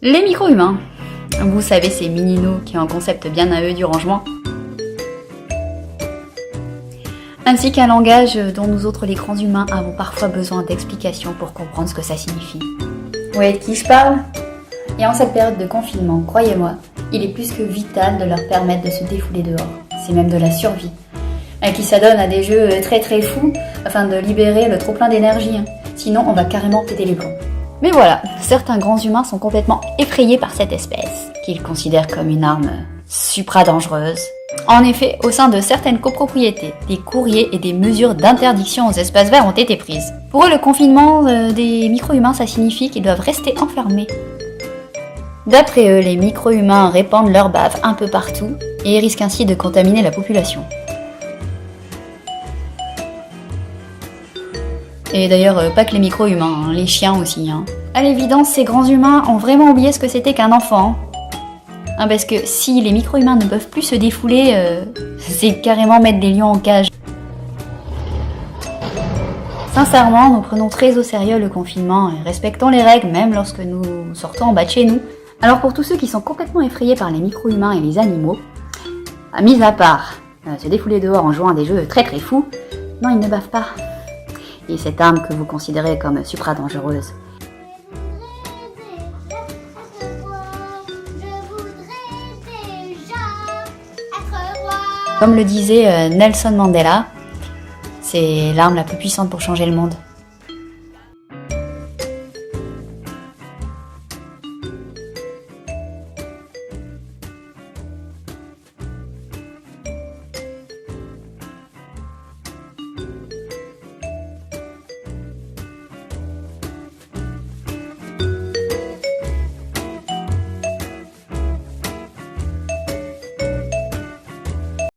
Les micro-humains. Vous savez, ces mini-nous qui ont un concept bien à eux du rangement. Ainsi qu'un langage dont nous autres les grands humains avons parfois besoin d'explications pour comprendre ce que ça signifie. Vous voyez de qui je parle? Et en cette période de confinement, croyez-moi, il est plus que vital de leur permettre de se défouler dehors. C'est même de la survie. Qui s'adonnent à des jeux très très fous afin de libérer le trop plein d'énergie. Sinon, on va carrément péter les plombs. Mais voilà, certains grands humains sont complètement effrayés par cette espèce, qu'ils considèrent comme une arme supra-dangereuse. En effet, au sein de certaines copropriétés, des courriers et des mesures d'interdiction aux espaces verts ont été prises. Pour eux, le confinement des micro-humains, ça signifie qu'ils doivent rester enfermés. D'après eux, les micro-humains répandent leur bave un peu partout et risquent ainsi de contaminer la population. Et d'ailleurs, pas que les micro-humains, les chiens aussi. À l'évidence, ces grands humains ont vraiment oublié ce que c'était qu'un enfant. Parce que si les micro-humains ne peuvent plus se défouler, c'est carrément mettre des lions en cage. Sincèrement, nous prenons très au sérieux le confinement et respectons les règles même lorsque nous sortons en bas de chez nous. Alors pour tous ceux qui sont complètement effrayés par les micro-humains et les animaux, mis à part se défouler dehors en jouant à des jeux très très fous, non, ils ne bavent pas. Et cette arme que vous considérez comme supra-dangereuse. Comme le disait Nelson Mandela, c'est l'arme la plus puissante pour changer le monde.